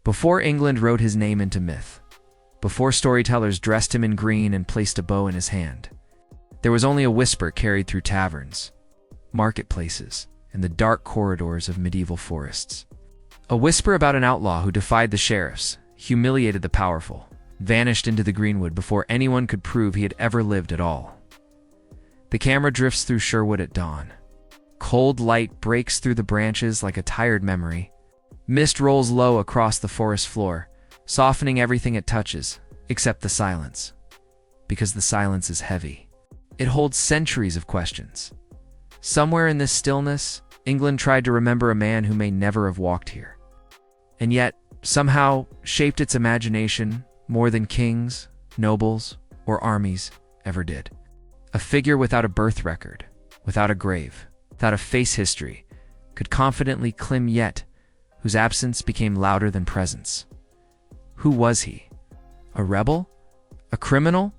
Before England wrote his name into myth, before storytellers dressed him in green and placed a bow in his hand, there was only a whisper carried through taverns, marketplaces, and the dark corridors of medieval forests. A whisper about an outlaw who defied the sheriffs, humiliated the powerful, vanished into the greenwood before anyone could prove he had ever lived at all. The camera drifts through Sherwood at dawn. Cold light breaks through the branches like a tired memory. Mist rolls low across the forest floor, softening everything it touches, except the silence. Because the silence is heavy. It holds centuries of questions. Somewhere in this stillness, England tried to remember a man who may never have walked here. And yet, somehow, shaped its imagination more than kings, nobles, or armies ever did. A figure without a birth record, without a grave, without a face history, could confidently climb yet, whose absence became louder than presence. Who was he? A rebel? A criminal?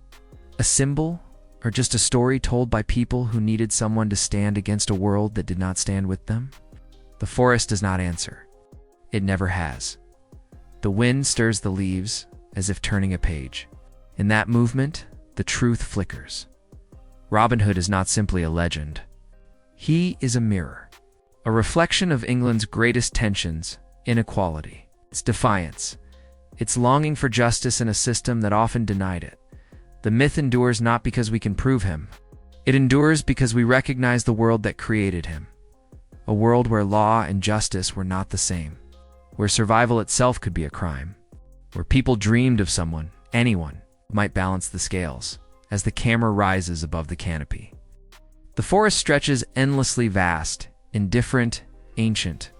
A symbol? Or just a story told by people who needed someone to stand against a world that did not stand with them? The forest does not answer. It never has. The wind stirs the leaves as if turning a page. In that movement, the truth flickers. Robin Hood is not simply a legend. He is a mirror. A reflection of England's greatest tensions, inequality, its defiance, its longing for justice in a system that often denied it. The myth endures not because we can prove him. It endures because we recognize the world that created him. A world where law and justice were not the same. Where survival itself could be a crime. Where people dreamed of someone, anyone, might balance the scales as the camera rises above the canopy. The forest stretches endlessly vast, indifferent, ancient,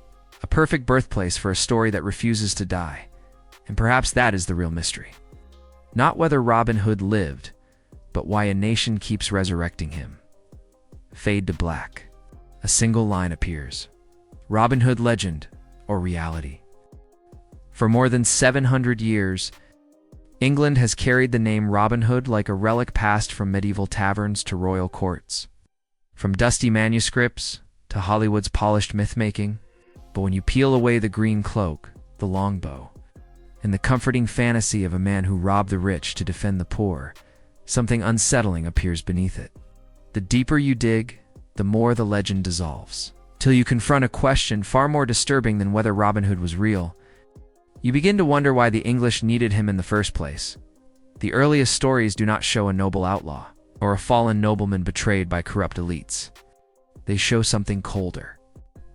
a perfect birthplace for a story that refuses to die. And perhaps that is the real mystery. Not whether Robin Hood lived, but why a nation keeps resurrecting him. Fade to black. A single line appears. Robin Hood legend or reality. For more than 700 years, England has carried the name Robin Hood like a relic passed from medieval taverns to royal courts. From dusty manuscripts to Hollywood's polished myth-making. But when you peel away the green cloak, the longbow, and the comforting fantasy of a man who robbed the rich to defend the poor, something unsettling appears beneath it. The deeper you dig, the more the legend dissolves, till you confront a question far more disturbing than whether Robin Hood was real. You begin to wonder why the English needed him in the first place. The earliest stories do not show a noble outlaw, or a fallen nobleman betrayed by corrupt elites. They show something colder.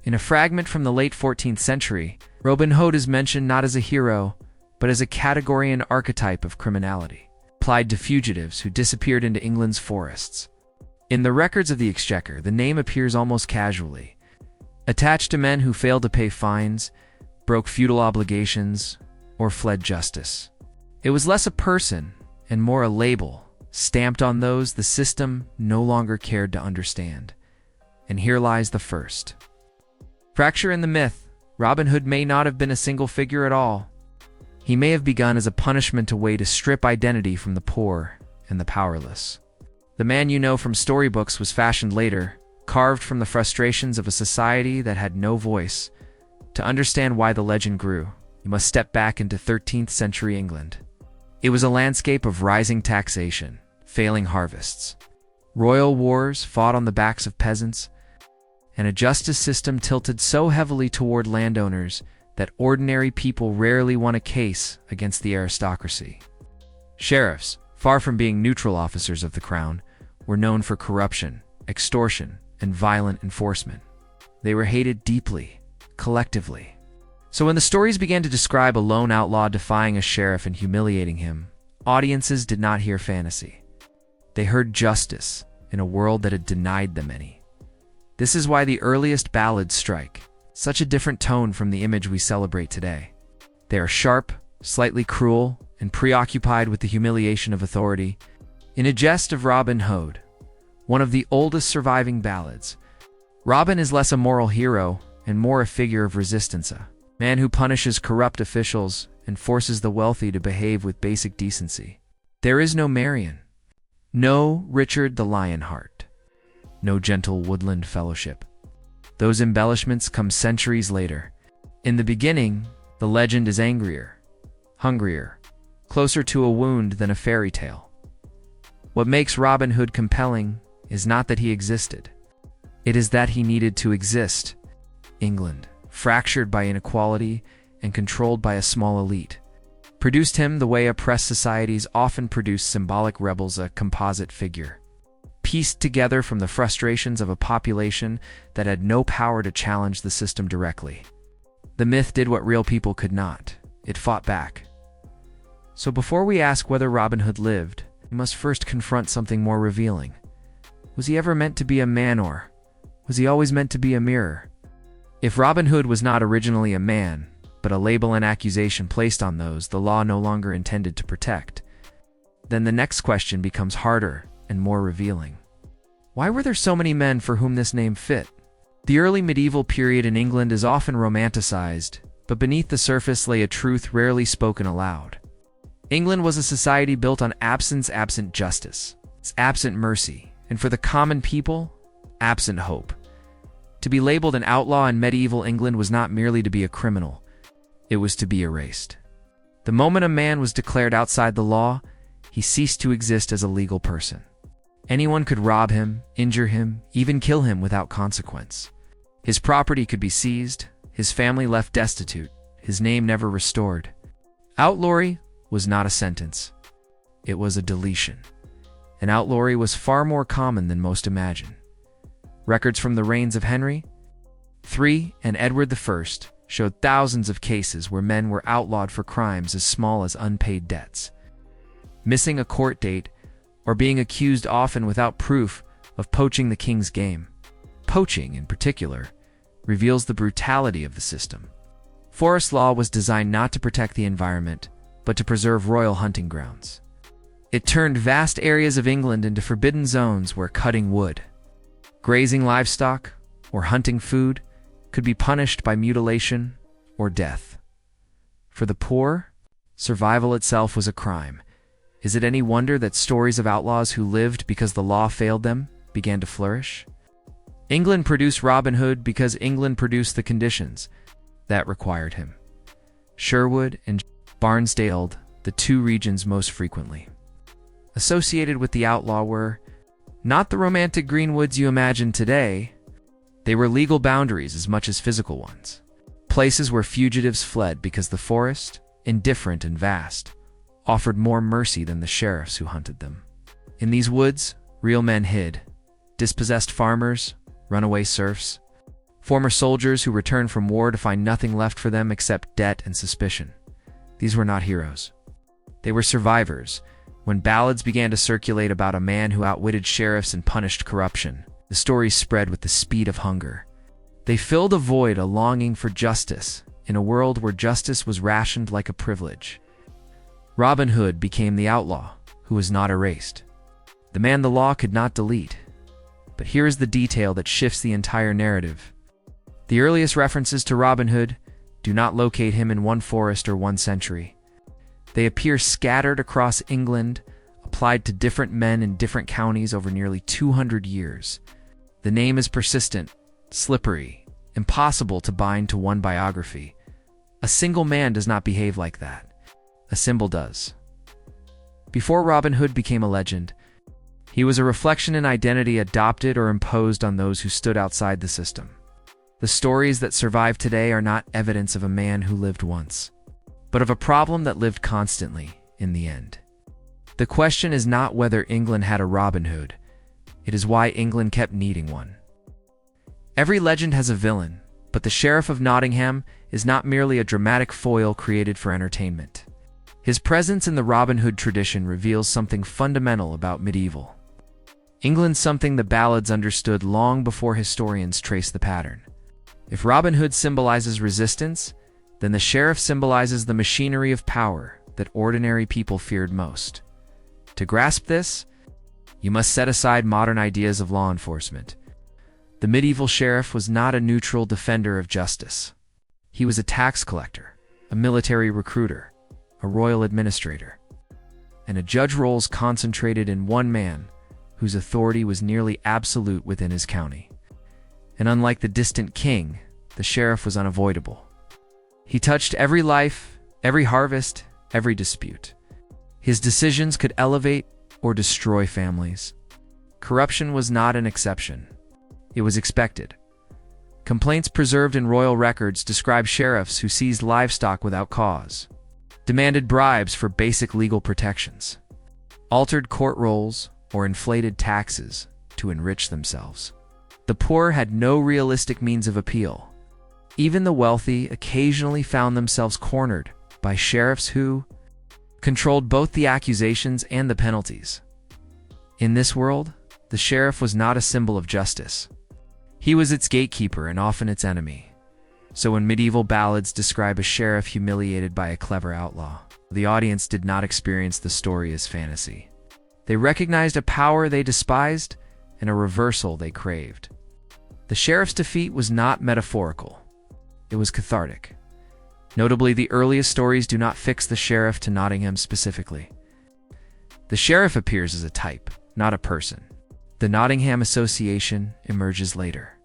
In a fragment from the late 14th century, Robin Hood is mentioned not as a hero, but as a category and archetype of criminality, applied to fugitives who disappeared into England's forests. In the records of the Exchequer, the name appears almost casually, attached to men who failed to pay fines, broke feudal obligations, or fled justice. It was less a person and more a label, stamped on those the system no longer cared to understand. And here lies the first fracture in the myth. Robin Hood may not have been a single figure at all. He may have begun as a punishment, a way to strip identity from the poor and the powerless. The man you know from storybooks was fashioned later, carved from the frustrations of a society that had no voice. To understand why the legend grew, you must step back into 13th century England. It was a landscape of rising taxation, failing harvests, royal wars fought on the backs of peasants, and a justice system tilted so heavily toward landowners that ordinary people rarely won a case against the aristocracy. Sheriffs, far from being neutral officers of the crown, were known for corruption, extortion, and violent enforcement. They were hated deeply, collectively. So when the stories began to describe a lone outlaw defying a sheriff and humiliating him, audiences did not hear fantasy. They heard justice in a world that had denied them any. This is why the earliest ballads strike such a different tone from the image we celebrate today. They are sharp, slightly cruel, and preoccupied with the humiliation of authority. In A Jest of Robin Hood, one of the oldest surviving ballads, Robin is less a moral hero and more a figure of resistance, a man who punishes corrupt officials and forces the wealthy to behave with basic decency. There is no Marion, no Richard the Lionheart, no gentle woodland fellowship. Those embellishments come centuries later. In the beginning, The legend is angrier, hungrier, closer to a wound than a fairy tale. What makes Robin Hood compelling is not that he existed. It is that he needed to exist. England, fractured by inequality and controlled by a small elite, produced him the way oppressed societies often produce symbolic rebels, a composite figure, pieced together from the frustrations of a population that had no power to challenge the system directly. The myth did what real people could not. It fought back. So before we ask whether Robin Hood lived, we must first confront something more revealing. Was he ever meant to be a man, or was he always meant to be a mirror? If Robin Hood was not originally a man, but a label and accusation placed on those the law no longer intended to protect, then the next question becomes harder and more revealing. Why were there so many men for whom this name fit? The early medieval period in England is often romanticized, but beneath the surface lay a truth rarely spoken aloud. England was a society built on absent justice, absent mercy, and for the common people, absent hope. To be labeled an outlaw in medieval England was not merely to be a criminal, it was to be erased. The moment a man was declared outside the law, he ceased to exist as a legal person. Anyone could rob him, injure him, even kill him without consequence. His property could be seized, his family left destitute, his name never restored. Outlawry was not a sentence. It was a deletion. And outlawry was far more common than most imagine. Records from the reigns of Henry III and Edward I showed thousands of cases where men were outlawed for crimes as small as unpaid debts, missing a court date, or being accused often without proof of poaching the king's game. Poaching, in particular, reveals the brutality of the system. Forest law was designed not to protect the environment, but to preserve royal hunting grounds. It turned vast areas of England into forbidden zones where cutting wood, grazing livestock, or hunting food could be punished by mutilation or death. For the poor, survival itself was a crime. Is it any wonder that stories of outlaws who lived because the law failed them began to flourish? England produced Robin Hood because England produced the conditions that required him. Sherwood and Barnsdale, the two regions most frequently associated with the outlaw, were not the romantic green woods you imagine today. They were legal boundaries as much as physical ones. Places where fugitives fled because the forest, indifferent and vast, offered more mercy than the sheriffs who hunted them. In these woods, real men hid. Dispossessed farmers, runaway serfs, former soldiers who returned from war to find nothing left for them except debt and suspicion. These were not heroes. They were survivors. When ballads began to circulate about a man who outwitted sheriffs and punished corruption, the stories spread with the speed of hunger. They filled a void, a longing for justice, in a world where justice was rationed like a privilege. Robin Hood became the outlaw, who was not erased, the man the law could not delete. But here is the detail that shifts the entire narrative. The earliest references to Robin Hood do not locate him in one forest or one century. They appear scattered across England, applied to different men in different counties over nearly 200 years. The name is persistent, slippery, impossible to bind to one biography. A single man does not behave like that. A symbol does. Before Robin Hood became a legend, he was a reflection in identity adopted or imposed on those who stood outside the system. The stories that survive today are not evidence of a man who lived once, but of a problem that lived constantly in the end. The question is not whether England had a Robin Hood. It is why England kept needing one. Every legend has a villain, but the Sheriff of Nottingham is not merely a dramatic foil created for entertainment. His presence in the Robin Hood tradition reveals something fundamental about medieval England, something the ballads understood long before historians traced the pattern. If Robin Hood symbolizes resistance, then the sheriff symbolizes the machinery of power that ordinary people feared most. To grasp this, you must set aside modern ideas of law enforcement. The medieval sheriff was not a neutral defender of justice. He was a tax collector, a military recruiter, a royal administrator, and a judge roles concentrated in one man whose authority was nearly absolute within his county. And unlike the distant king, the sheriff was unavoidable. He touched every life, every harvest, every dispute. His decisions could elevate or destroy families. Corruption was not an exception. It was expected. Complaints preserved in royal records describe sheriffs who seized livestock without cause, demanded bribes for basic legal protections, altered court rolls, or inflated taxes to enrich themselves. The poor had no realistic means of appeal. Even the wealthy occasionally found themselves cornered by sheriffs who controlled both the accusations and the penalties. In this world, the sheriff was not a symbol of justice. He was its gatekeeper and often its enemy. So when medieval ballads describe a sheriff humiliated by a clever outlaw, the audience did not experience the story as fantasy. They recognized a power they despised and a reversal they craved. The sheriff's defeat was not metaphorical. It was cathartic. Notably, the earliest stories do not fix the sheriff to Nottingham specifically. The sheriff appears as a type, not a person. The Nottingham association emerges later,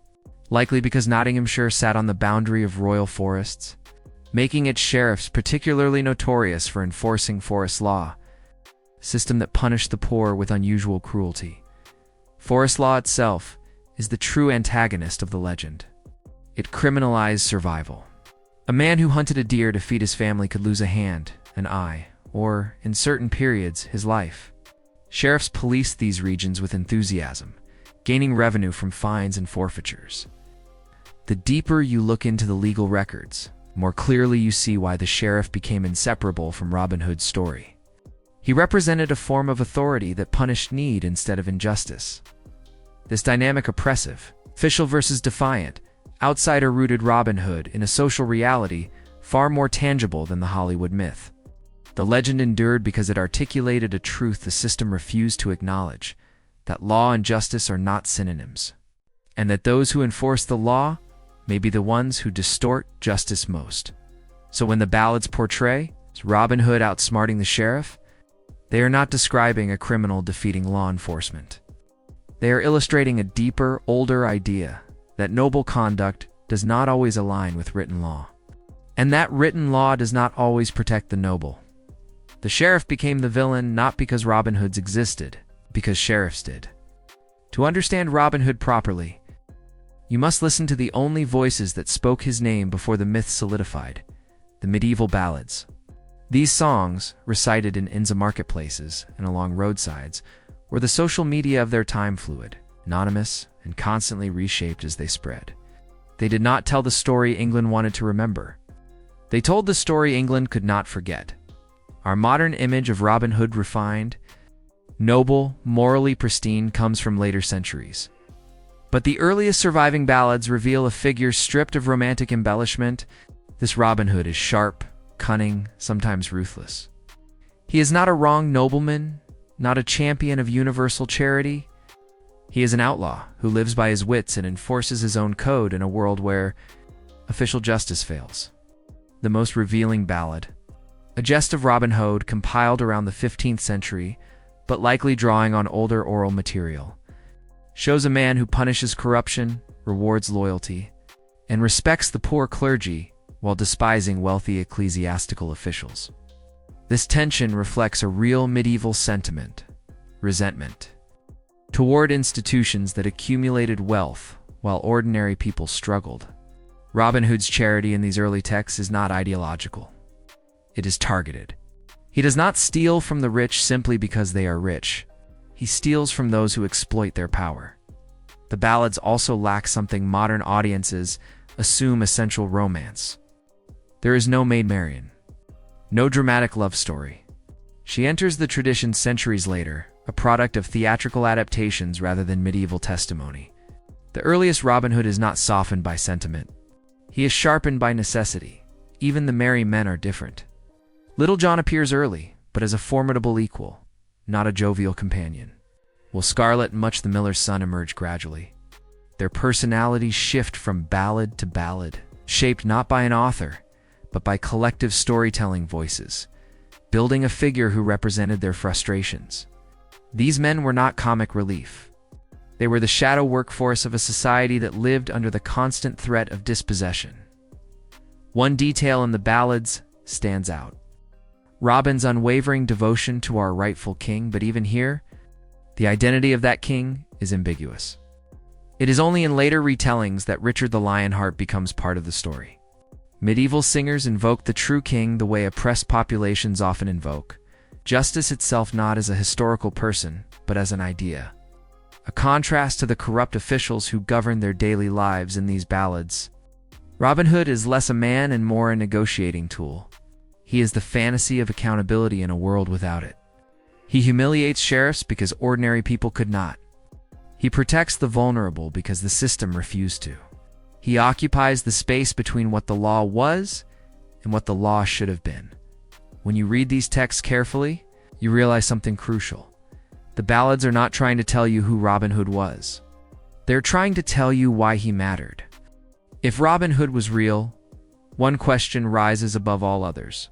likely because Nottinghamshire sat on the boundary of royal forests, making its sheriffs particularly notorious for enforcing forest law, a system that punished the poor with unusual cruelty. Forest law itself is the true antagonist of the legend. It criminalized survival. A man who hunted a deer to feed his family could lose a hand, an eye, or, in certain periods, his life. Sheriffs policed these regions with enthusiasm, gaining revenue from fines and forfeitures. The deeper you look into the legal records, the more clearly you see why the sheriff became inseparable from Robin Hood's story. He represented a form of authority that punished need instead of injustice. This dynamic oppressive, official versus defiant, outsider-rooted Robin Hood in a social reality far more tangible than the Hollywood myth. The legend endured because it articulated a truth the system refused to acknowledge, that law and justice are not synonyms, and that those who enforce the law may be the ones who distort justice most. So when the ballads portray Robin Hood outsmarting the sheriff, they are not describing a criminal defeating law enforcement. They are illustrating a deeper, older idea that noble conduct does not always align with written law, and that written law does not always protect the noble. The sheriff became the villain not because Robin Hoods existed, because sheriffs did. To understand Robin Hood properly, you must listen to the only voices that spoke his name before the myth solidified, the medieval ballads. These songs, recited in inns of marketplaces and along roadsides, were the social media of their time, fluid, anonymous, and constantly reshaped as they spread. They did not tell the story England wanted to remember. They told the story England could not forget. Our modern image of Robin Hood, refined, noble, morally pristine, comes from later centuries. But the earliest surviving ballads reveal a figure stripped of romantic embellishment. This Robin Hood is sharp, cunning, sometimes ruthless. He is not a wronged nobleman, not a champion of universal charity. He is an outlaw who lives by his wits and enforces his own code in a world where official justice fails. The most revealing ballad, a jest of Robin Hood compiled around the 15th century, but likely drawing on older oral material, shows a man who punishes corruption, rewards loyalty, and respects the poor clergy while despising wealthy ecclesiastical officials. This tension reflects a real medieval sentiment, resentment, toward institutions that accumulated wealth while ordinary people struggled. Robin Hood's charity in these early texts is not ideological. It is targeted. He does not steal from the rich simply because they are rich. He steals from those who exploit their power. The ballads also lack something modern audiences assume essential romance. There is no Maid Marian, no dramatic love story. She enters the tradition centuries later, a product of theatrical adaptations rather than medieval testimony. The earliest Robin Hood is not softened by sentiment. He is sharpened by necessity. Even the merry men are different. Little John appears early, but as a formidable equal, not a jovial companion. Will Scarlet and Much the Miller's Son emerge gradually. Their personalities shift from ballad to ballad, shaped not by an author, but by collective storytelling voices, building a figure who represented their frustrations. These men were not comic relief. They were the shadow workforce of a society that lived under the constant threat of dispossession. One detail in the ballads stands out: Robin's unwavering devotion to our rightful king, but even here, the identity of that king is ambiguous. It is only in later retellings that Richard the Lionheart becomes part of the story. Medieval singers invoke the true king the way oppressed populations often invoke justice itself, not as a historical person, but as an idea. A contrast to the corrupt officials who govern their daily lives in these ballads. Robin Hood is less a man and more a negotiating tool. He is the fantasy of accountability in a world without it. He humiliates sheriffs because ordinary people could not. He protects the vulnerable because the system refused to. He occupies the space between what the law was and what the law should have been. When you read these texts carefully, you realize something crucial. The ballads are not trying to tell you who Robin Hood was. They're trying to tell you why he mattered. If Robin Hood was real, one question rises above all others.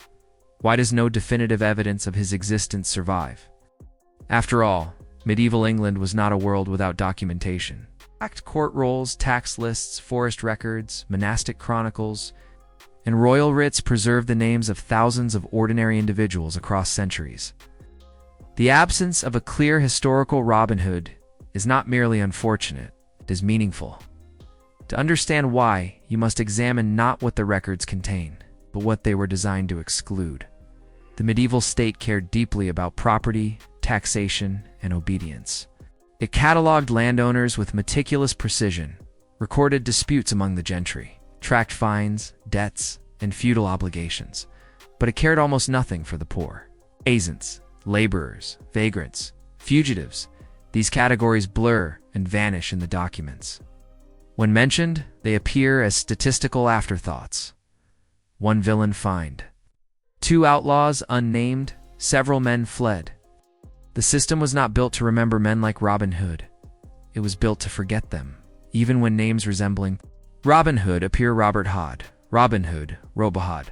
Why does no definitive evidence of his existence survive? After all, medieval England was not a world without documentation. Court rolls, tax lists, forest records, monastic chronicles, and royal writs preserved the names of thousands of ordinary individuals across centuries. The absence of a clear historical Robin Hood is not merely unfortunate, it is meaningful. To understand why, you must examine not what the records contain, but what they were designed to exclude. The medieval state cared deeply about property, taxation, and obedience. It catalogued landowners with meticulous precision, recorded disputes among the gentry, tracked fines, debts, and feudal obligations, but it cared almost nothing for the poor. Peasants, laborers, vagrants, fugitives, these categories blur and vanish in the documents. When mentioned, they appear as statistical afterthoughts. One villain fined. 2 outlaws unnamed, several men fled. The system was not built to remember men like Robin Hood. It was built to forget them, even when names resembling Robin Hood appear. Robert Hood, Robin Hood, Robahad.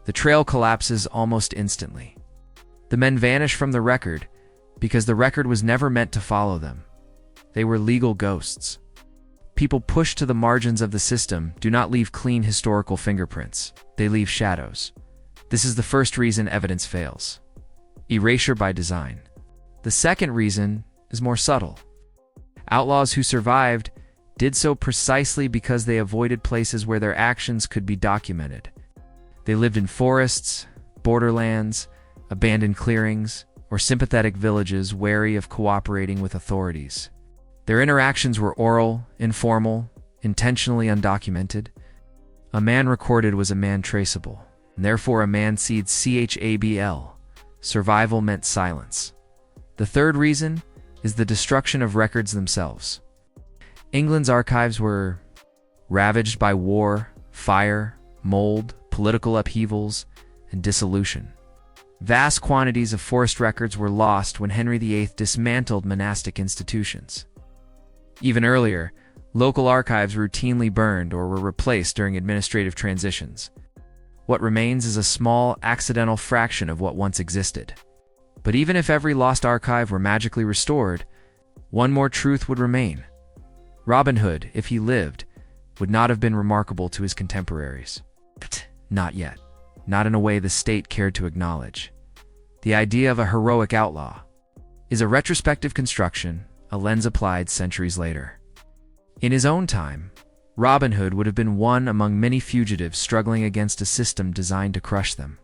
The trail collapses almost instantly. The men vanish from the record because the record was never meant to follow them. They were legal ghosts. People pushed to the margins of the system do not leave clean historical fingerprints. They leave shadows. This is the first reason evidence fails. Erasure by design. The second reason is more subtle. Outlaws who survived did so precisely because they avoided places where their actions could be documented. They lived in forests, borderlands, abandoned clearings, or sympathetic villages wary of cooperating with authorities. Their interactions were oral, informal, intentionally undocumented. A man recorded was a man traceable, and therefore a man seed CHABL. Survival meant silence. The third reason is the destruction of records themselves. England's archives were ravaged by war, fire, mold, political upheavals, and dissolution. Vast quantities of forest records were lost when Henry VIII dismantled monastic institutions. Even earlier, local archives routinely burned or were replaced during administrative transitions. What remains is a small, accidental fraction of what once existed. But even if every lost archive were magically restored, one more truth would remain. Robin Hood, if he lived, would not have been remarkable to his contemporaries. Not yet. Not in a way the state cared to acknowledge. The idea of a heroic outlaw is a retrospective construction, a lens applied centuries later. In his own time, Robin Hood would have been one among many fugitives struggling against a system designed to crush them.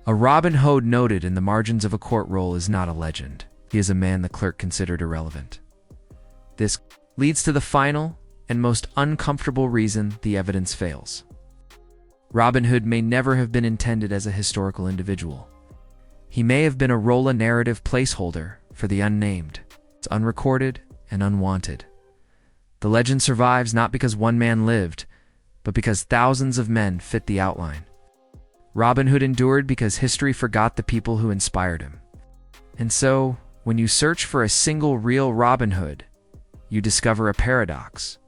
A Robin Hood noted in the margins of a court roll is not a legend. He is a man the clerk considered irrelevant. This leads to the final and most uncomfortable reason the evidence fails. Robin Hood may never have been intended as a historical individual. He may have been a Rolla narrative placeholder for the unnamed. It's unrecorded and unwanted. The legend survives not because one man lived, but because thousands of men fit the outline. Robin Hood endured because history forgot the people who inspired him. And so, when you search for a single real Robin Hood, you discover a paradox.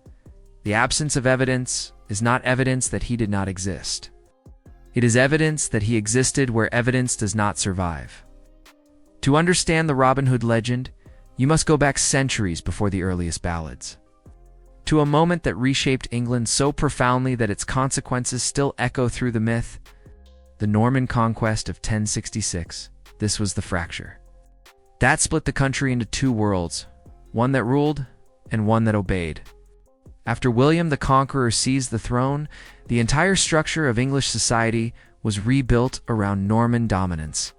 The absence of evidence is not evidence that he did not exist. It is evidence that he existed where evidence does not survive. To understand the Robin Hood legend, you must go back centuries before the earliest ballads. to a moment that reshaped England so profoundly that its consequences still echo through the myth, the Norman conquest of 1066. This was the fracture. That split the country into two worlds, one that ruled and one that obeyed. After William the Conqueror seized the throne, the entire structure of English society was rebuilt around Norman dominance.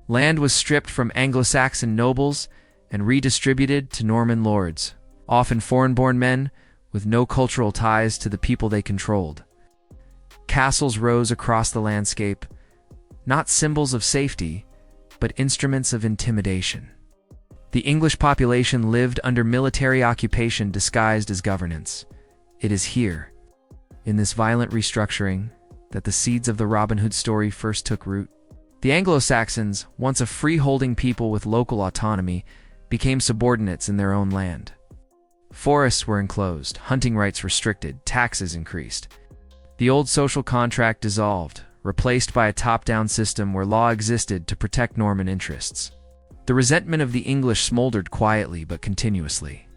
Land was stripped from Anglo-Saxon nobles and redistributed to Norman lords, often foreign-born men with no cultural ties to the people they controlled. Castles rose across the landscape, not symbols of safety, but instruments of intimidation. The English population lived under military occupation disguised as governance. It is here, in this violent restructuring, that the seeds of the Robin Hood story first took root. The Anglo-Saxons, once a free-holding people with local autonomy, became subordinates in their own land. Forests were enclosed, hunting rights restricted, taxes increased. The old social contract dissolved, replaced by a top-down system where law existed to protect Norman interests. The resentment of the English smoldered quietly but continuously.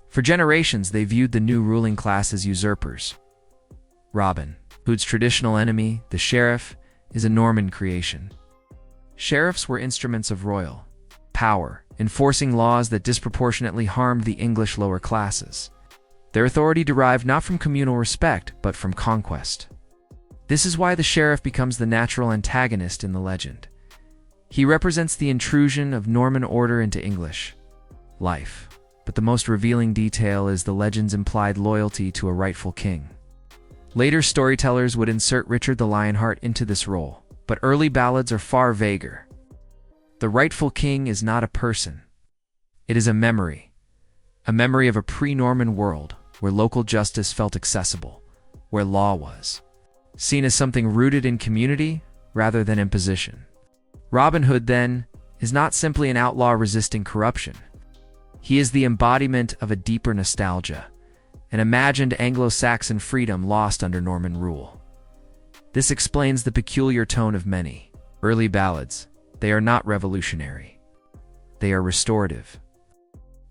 For generations, they viewed the new ruling class as usurpers. Robin Hood's traditional enemy, the sheriff, is a Norman creation. Sheriffs were instruments of royal power, enforcing laws that disproportionately harmed the English lower classes. Their authority derived not from communal respect, but from conquest. This is why the sheriff becomes the natural antagonist in the legend. He represents the intrusion of Norman order into English life. But the most revealing detail is the legend's implied loyalty to a rightful king. Later storytellers would insert Richard the Lionheart into this role, but early ballads are far vaguer. The rightful king is not a person. It is a memory of a pre-Norman world where local justice felt accessible, where law was seen as something rooted in community rather than imposition. Robin Hood, then, is not simply an outlaw resisting corruption. He is the embodiment of a deeper nostalgia, an imagined Anglo-Saxon freedom lost under Norman rule. This explains the peculiar tone of many early ballads. They are not revolutionary. They are restorative.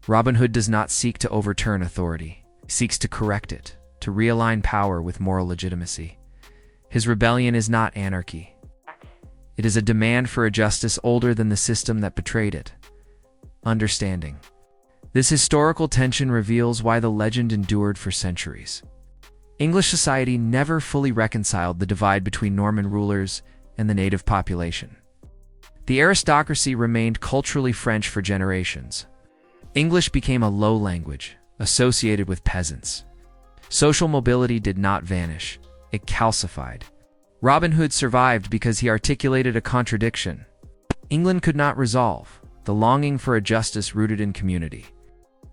Robin Hood does not seek to overturn authority. He seeks to correct it, to realign power with moral legitimacy. His rebellion is not anarchy. It is a demand for a justice older than the system that betrayed it. Understanding this historical tension reveals why the legend endured for centuries. English society never fully reconciled the divide between Norman rulers and the native population. The aristocracy remained culturally French for generations. English became a low language, associated with peasants. Social mobility did not vanish, it calcified. Robin Hood survived because he articulated a contradiction England could not resolve: the longing for a justice rooted in community.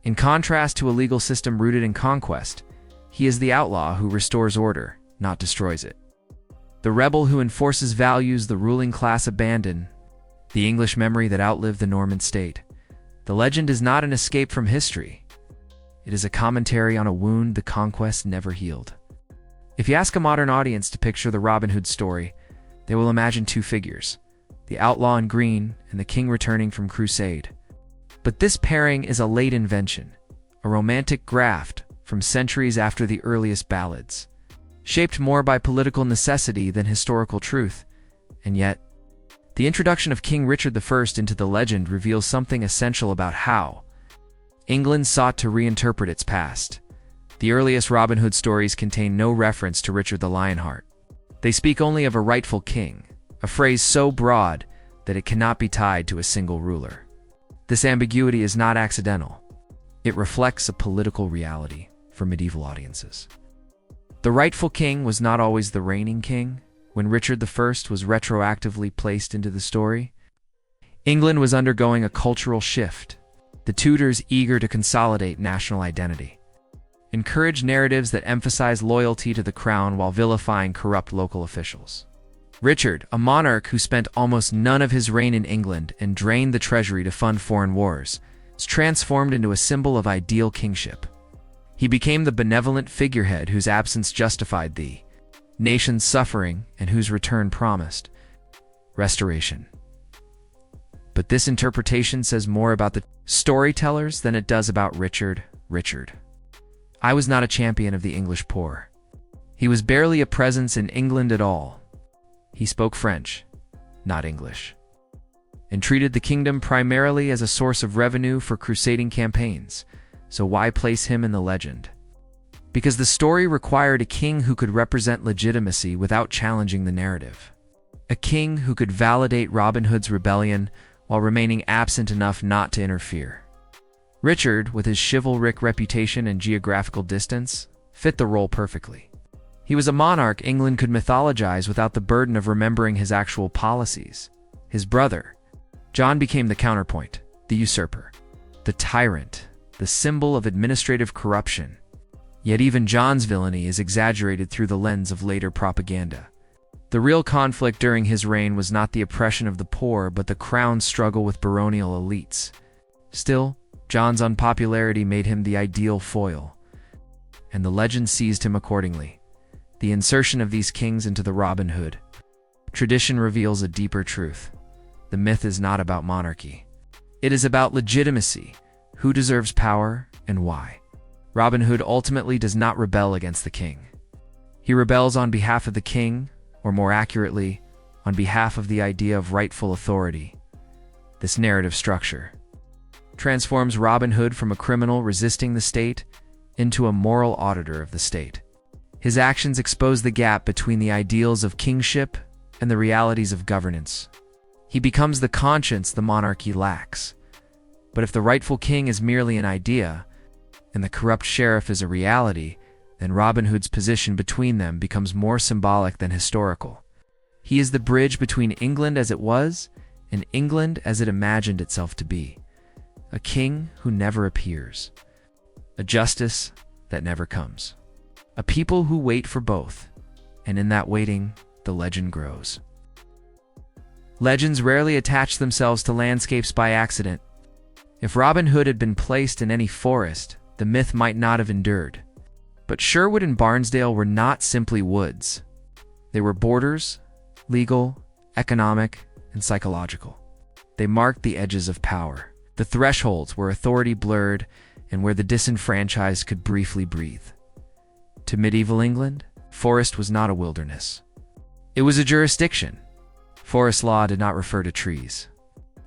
In contrast to a legal system rooted in conquest, he is the outlaw who restores order, not destroys it. The rebel who enforces values the ruling class abandoned, the English memory that outlived the Norman state. The legend is not an escape from history. It is a commentary on a wound the conquest never healed. If you ask a modern audience to picture the Robin Hood story, they will imagine two figures, the outlaw in green and the king returning from crusade. But this pairing is a late invention, a romantic graft from centuries after the earliest ballads, shaped more by political necessity than historical truth. And yet, the introduction of King Richard I into the legend reveals something essential about how England sought to reinterpret its past. The earliest Robin Hood stories contain no reference to Richard the Lionheart. They speak only of a rightful king, a phrase so broad that it cannot be tied to a single ruler. This ambiguity is not accidental. It reflects a political reality for medieval audiences. The rightful king was not always the reigning king. When Richard I was retroactively placed into the story, England was undergoing a cultural shift. The Tudors, eager to consolidate national identity, encouraged narratives that emphasize loyalty to the crown while vilifying corrupt local officials. Richard, a monarch who spent almost none of his reign in England and drained the treasury to fund foreign wars, is transformed into a symbol of ideal kingship. He became the benevolent figurehead whose absence justified the nation's suffering and whose return promised restoration. But this interpretation says more about the storytellers than it does about Richard. I was not a champion of the English poor. He was barely a presence in England at all. He spoke French, not English, and treated the kingdom primarily as a source of revenue for crusading campaigns. So why place him in the legend? Because the story required a king who could represent legitimacy without challenging the narrative. A king who could validate Robin Hood's rebellion while remaining absent enough not to interfere. Richard, with his chivalric reputation and geographical distance, fit the role perfectly. He was a monarch England could mythologize without the burden of remembering his actual policies. His brother, John, became the counterpoint, the usurper, the tyrant, the symbol of administrative corruption. Yet even John's villainy is exaggerated through the lens of later propaganda. The real conflict during his reign was not the oppression of the poor, but the crown's struggle with baronial elites. Still, John's unpopularity made him the ideal foil, and the legend seized him accordingly. The insertion of these kings into the Robin Hood tradition reveals a deeper truth. The myth is not about monarchy. It is about legitimacy, who deserves power, and why. Robin Hood ultimately does not rebel against the king. He rebels on behalf of the king, or more accurately, on behalf of the idea of rightful authority. This narrative structure transforms Robin Hood from a criminal resisting the state into a moral auditor of the state. His actions expose the gap between the ideals of kingship and the realities of governance. He becomes the conscience the monarchy lacks. But if the rightful king is merely an idea, and the corrupt sheriff is a reality, then Robin Hood's position between them becomes more symbolic than historical. He is the bridge between England as it was and England as it imagined itself to be. A king who never appears. A justice that never comes. A people who wait for both, and in that waiting, the legend grows. Legends rarely attach themselves to landscapes by accident. If Robin Hood had been placed in any forest, the myth might not have endured. But Sherwood and Barnesdale were not simply woods. They were borders, legal, economic, and psychological. They marked the edges of power, the thresholds where authority blurred and where the disenfranchised could briefly breathe. To medieval England, forest was not a wilderness. It was a jurisdiction. Forest law did not refer to trees.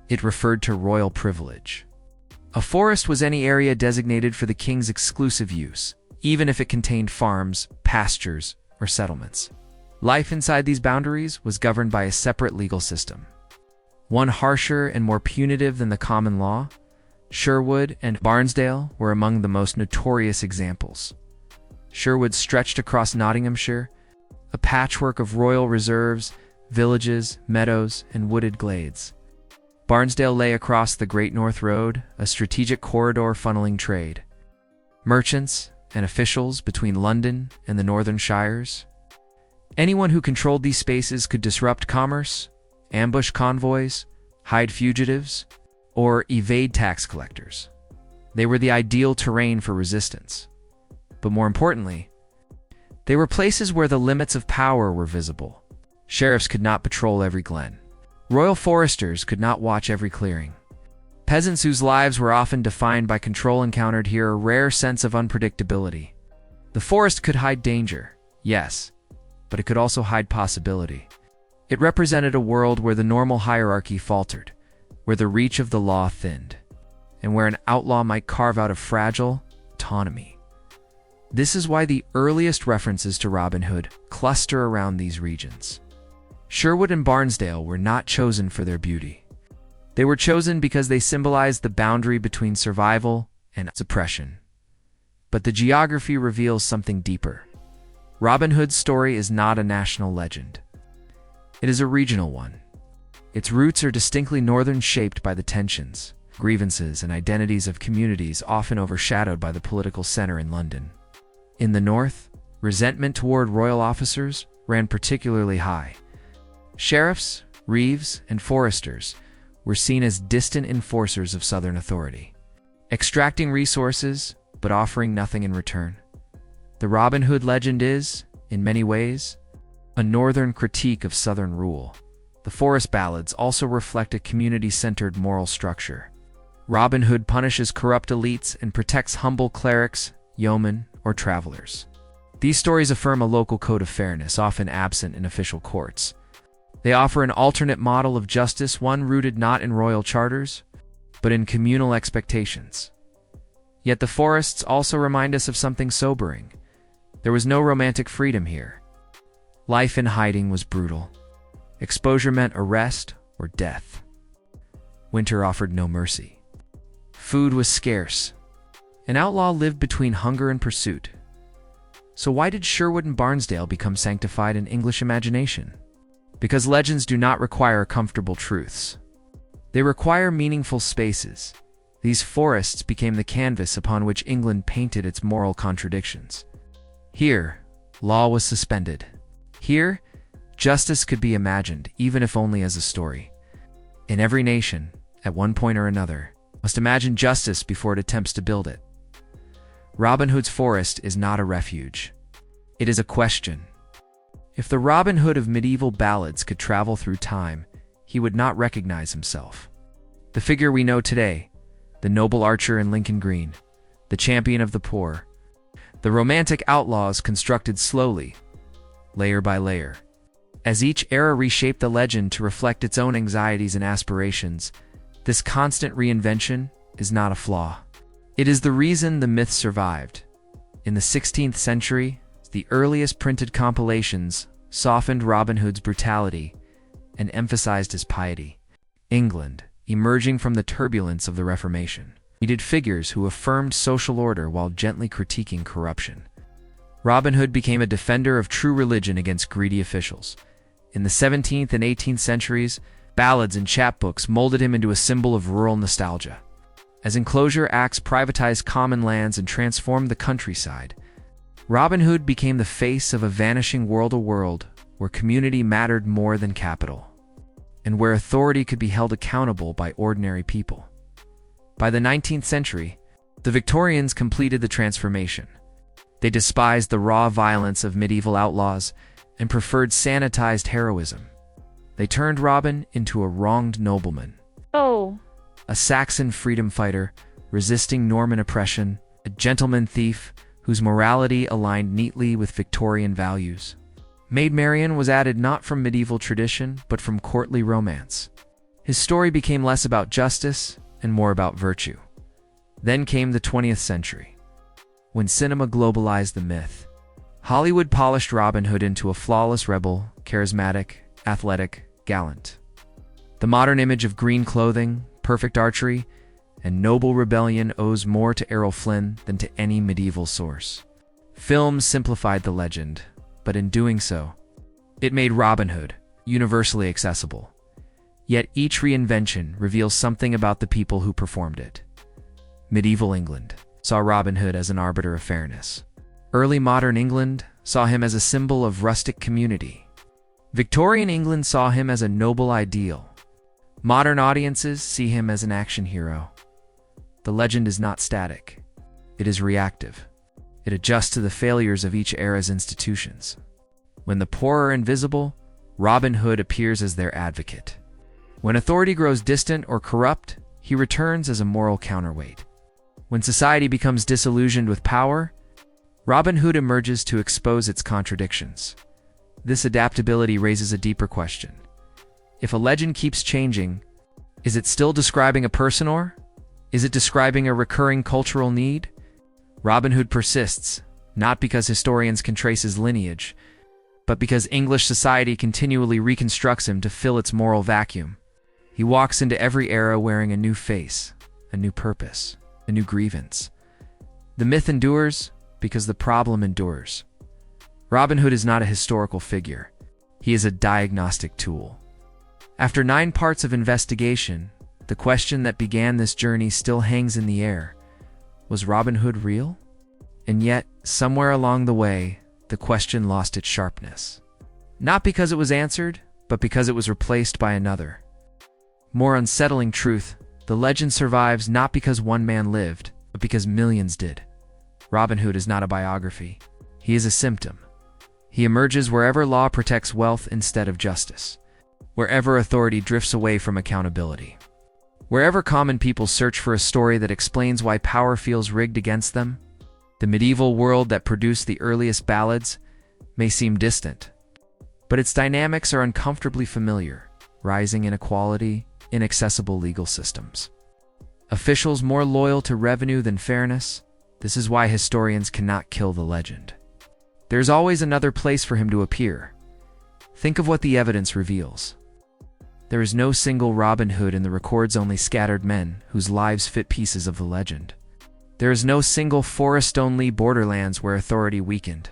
It referred to royal privilege. A forest was any area designated for the king's exclusive use, even if it contained farms, pastures, or settlements. Life inside these boundaries was governed by a separate legal system. One harsher and more punitive than the common law, Sherwood and Barnesdale were among the most notorious examples. Sherwood stretched across Nottinghamshire, a patchwork of royal reserves, villages, meadows, and wooded glades. Barnesdale lay across the Great North Road, a strategic corridor funneling trade, merchants, and officials between London and the northern shires. Anyone who controlled these spaces could disrupt commerce, ambush convoys, hide fugitives, or evade tax collectors. They were the ideal terrain for resistance. But more importantly, they were places where the limits of power were visible. Sheriffs could not patrol every glen. Royal foresters could not watch every clearing. Peasants whose lives were often defined by control encountered here a rare sense of unpredictability. The forest could hide danger, yes, but it could also hide possibility. It represented a world where the normal hierarchy faltered, where the reach of the law thinned, and where an outlaw might carve out a fragile autonomy. This is why the earliest references to Robin Hood cluster around these regions. Sherwood and Barnesdale were not chosen for their beauty. They were chosen because they symbolized the boundary between survival and suppression. But the geography reveals something deeper. Robin Hood's story is not a national legend. It is a regional one. Its roots are distinctly northern, shaped by the tensions, grievances, and identities of communities often overshadowed by the political center in London. In the north, resentment toward royal officers ran particularly high. Sheriffs, reeves, and foresters were seen as distant enforcers of southern authority, extracting resources but offering nothing in return. The Robin Hood legend is, in many ways, a northern critique of southern rule. The forest ballads also reflect a community-centered moral structure. Robin Hood punishes corrupt elites and protects humble clerics, yeomen, or travelers. These stories affirm a local code of fairness, often absent in official courts. They offer an alternate model of justice, one rooted not in royal charters, but in communal expectations. Yet the forests also remind us of something sobering. There was no romantic freedom here. Life in hiding was brutal. Exposure meant arrest or death. Winter offered no mercy. Food was scarce. An outlaw lived between hunger and pursuit. So why did Sherwood and Barnesdale become sanctified in English imagination? Because legends do not require comfortable truths. They require meaningful spaces. These forests became the canvas upon which England painted its moral contradictions. Here, law was suspended. Here, justice could be imagined, even if only as a story. In every nation, at one point or another, must imagine justice before it attempts to build it. Robin Hood's forest is not a refuge. It is a question. If the Robin Hood of medieval ballads could travel through time, he would not recognize himself. The figure we know today, the noble archer in Lincoln Green, the champion of the poor, the romantic outlaws constructed slowly, layer by layer. As each era reshaped the legend to reflect its own anxieties and aspirations, this constant reinvention is not a flaw. It is the reason the myth survived. In the 16th century, the earliest printed compilations softened Robin Hood's brutality and emphasized his piety. England, emerging from the turbulence of the Reformation, needed figures who affirmed social order while gently critiquing corruption. Robin Hood became a defender of true religion against greedy officials. In the 17th and 18th centuries, ballads and chapbooks molded him into a symbol of rural nostalgia. As enclosure acts privatized common lands and transformed the countryside, Robin Hood became the face of a vanishing world, a world where community mattered more than capital, and where authority could be held accountable by ordinary people. By the 19th century, the Victorians completed the transformation. They despised the raw violence of medieval outlaws and preferred sanitized heroism. They turned Robin into a wronged nobleman. A Saxon freedom fighter, resisting Norman oppression, a gentleman thief whose morality aligned neatly with Victorian values. Maid Marian was added not from medieval tradition, but from courtly romance. His story became less about justice and more about virtue. Then came the 20th century, when cinema globalized the myth. Hollywood polished Robin Hood into a flawless rebel, charismatic, athletic, gallant. The modern image of green clothing, perfect archery, and noble rebellion owes more to Errol Flynn than to any medieval source. Films simplified the legend, but in doing so, it made Robin Hood universally accessible. Yet each reinvention reveals something about the people who performed it. Medieval England saw Robin Hood as an arbiter of fairness. Early modern England saw him as a symbol of rustic community. Victorian England saw him as a noble ideal. Modern audiences see him as an action hero. The legend is not static. It is reactive. It adjusts to the failures of each era's institutions. When the poor are invisible, Robin Hood appears as their advocate. When authority grows distant or corrupt, he returns as a moral counterweight. When society becomes disillusioned with power, Robin Hood emerges to expose its contradictions. This adaptability raises a deeper question. If a legend keeps changing, is it still describing a person, or is it describing a recurring cultural need? Robin Hood persists, not because historians can trace his lineage, but because English society continually reconstructs him to fill its moral vacuum. He walks into every era wearing a new face, a new purpose, a new grievance. The myth endures because the problem endures. Robin Hood is not a historical figure. He is a diagnostic tool. After 9 parts of investigation, the question that began this journey still hangs in the air. Was Robin Hood real? And yet, somewhere along the way, the question lost its sharpness. Not because it was answered, but because it was replaced by another. More unsettling truth, the legend survives not because one man lived, but because millions did. Robin Hood is not a biography. He is a symptom. He emerges wherever law protects wealth instead of justice, wherever authority drifts away from accountability, wherever common people search for a story that explains why power feels rigged against them. The medieval world that produced the earliest ballads may seem distant, but its dynamics are uncomfortably familiar: rising inequality, inaccessible legal systems, officials more loyal to revenue than fairness. This is why historians cannot kill the legend. There's always another place for him to appear. Think of what the evidence reveals. There is no single Robin Hood in the records, only scattered men whose lives fit pieces of the legend. There is no single forest-only borderlands where authority weakened.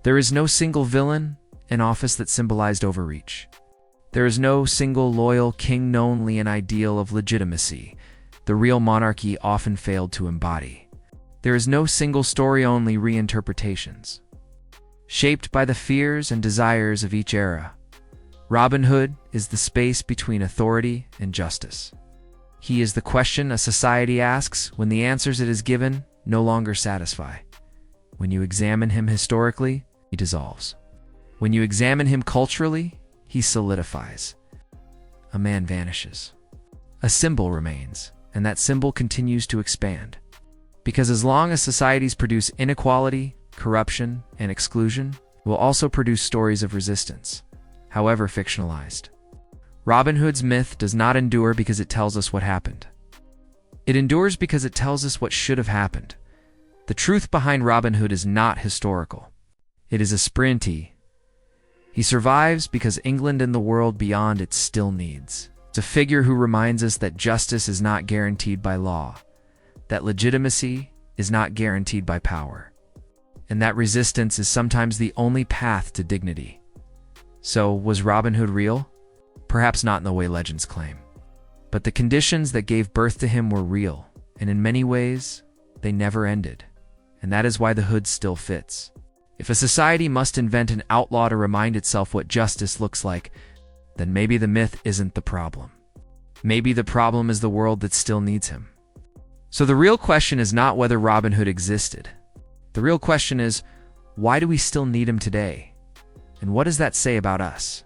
There is no single villain, an office that symbolized overreach. There is no single loyal king, only an ideal of legitimacy the real monarchy often failed to embody. There is no single story, only reinterpretations, shaped by the fears and desires of each era. Robin Hood is the space between authority and justice. He is the question a society asks when the answers it is given no longer satisfy. When you examine him historically, he dissolves. When you examine him culturally, he solidifies. A man vanishes. A symbol remains, and that symbol continues to expand. Because as long as societies produce inequality, corruption, and exclusion, it will also produce stories of resistance, however fictionalized. Robin Hood's myth does not endure because it tells us what happened. It endures because it tells us what should have happened. The truth behind Robin Hood is not historical. It is esprit. He survives because England and the world beyond it still needs. It's a figure who reminds us that justice is not guaranteed by law, that legitimacy is not guaranteed by power, and that resistance is sometimes the only path to dignity. So, was Robin Hood real? Perhaps not in the way legends claim. But the conditions that gave birth to him were real, and in many ways, they never ended. And that is why the hood still fits. If a society must invent an outlaw to remind itself what justice looks like, then maybe the myth isn't the problem. Maybe the problem is the world that still needs him. So the real question is not whether Robin Hood existed. The real question is, why do we still need him today? And what does that say about us?